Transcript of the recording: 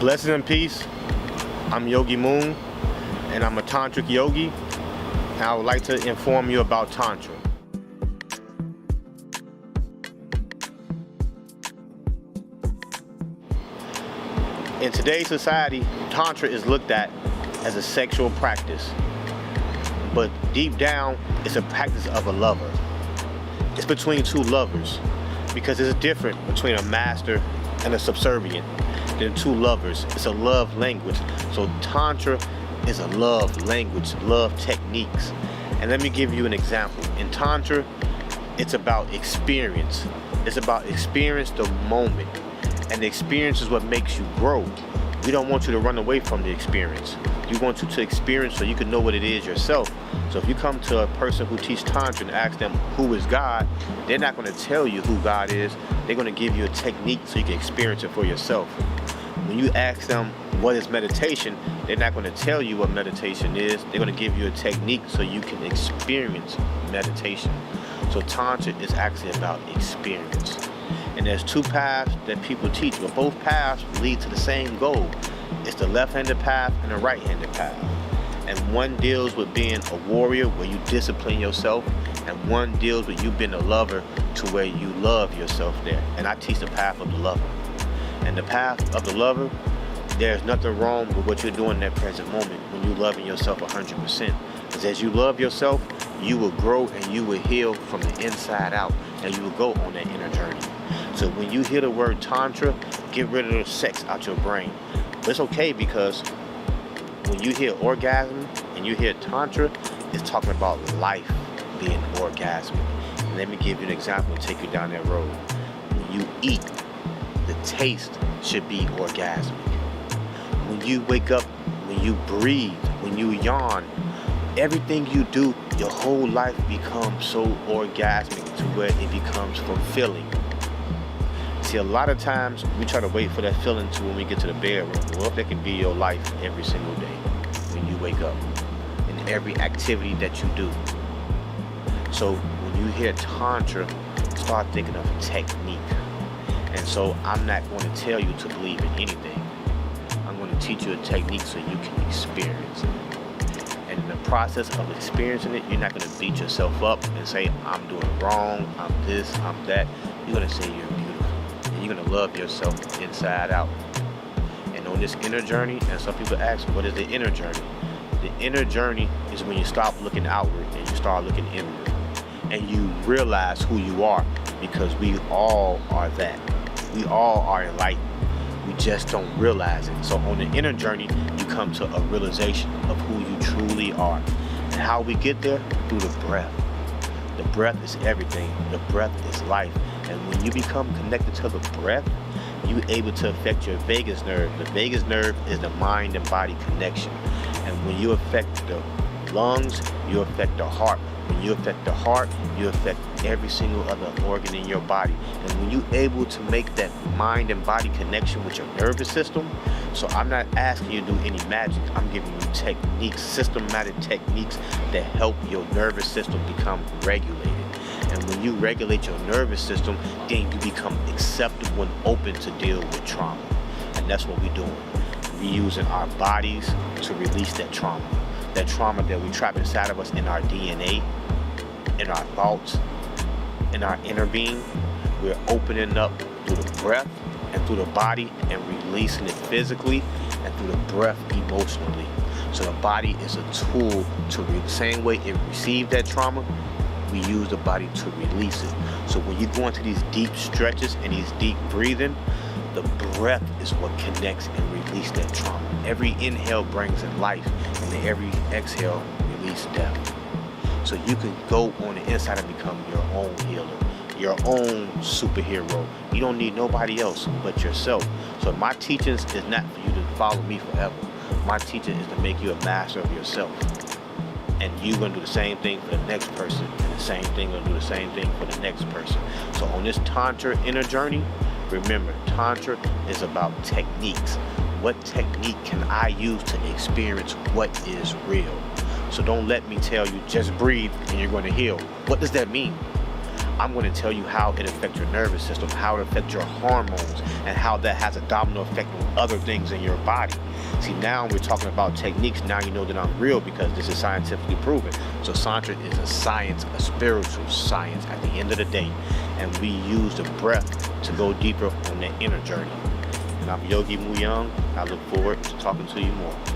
Blessings and peace. I'm Yogi Moon, and I'm a tantric yogi. And I would like to inform you about Tantra. In today's society, Tantra is looked at as a sexual practice, but deep down, it's a practice of a lover. It's between two lovers, because it's different between a master and a subservient than two lovers. It's a love language. So Tantra is a love language, love techniques. And let me give you an example. In Tantra, it's about experience. It's about experience the moment. And the experience is what makes you grow. We don't want you to run away from the experience. We want you to experience so you can know what it is yourself. So if you come to a person who teaches Tantra and ask them who is God, they're not going to tell you who God is. They're going to give you a technique so you can experience it for yourself. When you ask them what is meditation, they're not going to tell you what meditation is. They're going to give you a technique so you can experience meditation. So Tantra is actually about experience. And there's two paths that people teach, but both paths lead to the same goal. It's the left-handed path and the right-handed path. And one deals with being a warrior where you discipline yourself, and one deals with you being a lover to where you love yourself there. And I teach the path of the lover. And the path of the lover, there's nothing wrong with what you're doing in that present moment when you're loving yourself 100%. Because as you love yourself, you will grow and you will heal from the inside out, and you will go on that inner journey. So when you hear the word Tantra, get rid of the sex out your brain. But it's okay, because when you hear orgasm and you hear Tantra, it's talking about life being orgasmic. And let me give you an example and take you down that road. When you eat, the taste should be orgasmic. When you wake up, when you breathe, when you yawn, everything you do, your whole life becomes so orgasmic to where it becomes fulfilling. See, a lot of times we try to wait for that feeling to when we get to the bedroom. Well, if that can be your life every single day when you wake up, in every activity that you do. So when you hear Tantra, start thinking of a technique. And so I'm not going to tell you to believe in anything. I'm going to teach you a technique so you can experience it. And in the process of experiencing it, you're not going to beat yourself up and say, I'm doing wrong, I'm this, I'm that. You're going to say you're beautiful. And you're going to love yourself inside out. And on this inner journey, and some people ask, what is the inner journey? The inner journey is when you stop looking outward and you start looking inward. And you realize who you are, because we all are that. We all are enlightened. We just don't realize it. So on the inner journey, you come to a realization of who you truly are. And how we get there? Through the breath. The breath is everything. The breath is life. And when you become connected to the breath, you're able to affect your vagus nerve. The vagus nerve is the mind and body connection. And when you affect the lungs, you affect the heart. When you affect the heart, you affect every single other organ in your body. And when you're able to make that mind and body connection with your nervous system, so I'm not asking you to do any magic. I'm giving you techniques, systematic techniques that help your nervous system become regulated. And when you regulate your nervous system, then you become acceptable and open to deal with trauma. And that's what we're doing. We're using our bodies to release that trauma. That trauma that we trap inside of us in our DNA, in our thoughts, in our inner being. We're opening up through the breath and through the body and releasing it physically, and through the breath emotionally. So the body is a tool to the same way it received that trauma, we use the body to release it. So when you go into these deep stretches and these deep breathing, the breath is what connects and releases that trauma. Every inhale brings in life, and then every exhale releases death. So you can go on the inside and become your own healer, your own superhero. You don't need nobody else but yourself. So my teachings is not for you to follow me forever. My teaching is to make you a master of yourself. And you're going to do the same thing for the next person, and the same thing going to do the same thing for the next person. So on this Tantra inner journey, remember, Tantra is about techniques. What technique can I use to experience what is real? So don't let me tell you just breathe and you're going to heal. What does that mean? I'm going to tell you how it affects your nervous system, how it affects your hormones, and how that has a domino effect on other things in your body. See, now we're talking about techniques. Now you know that I'm real because this is scientifically proven. So Tantra is a science, a spiritual science at the end of the day. And we use the breath to go deeper on that inner journey. And I'm Yogi Moon. I look forward to talking to you more.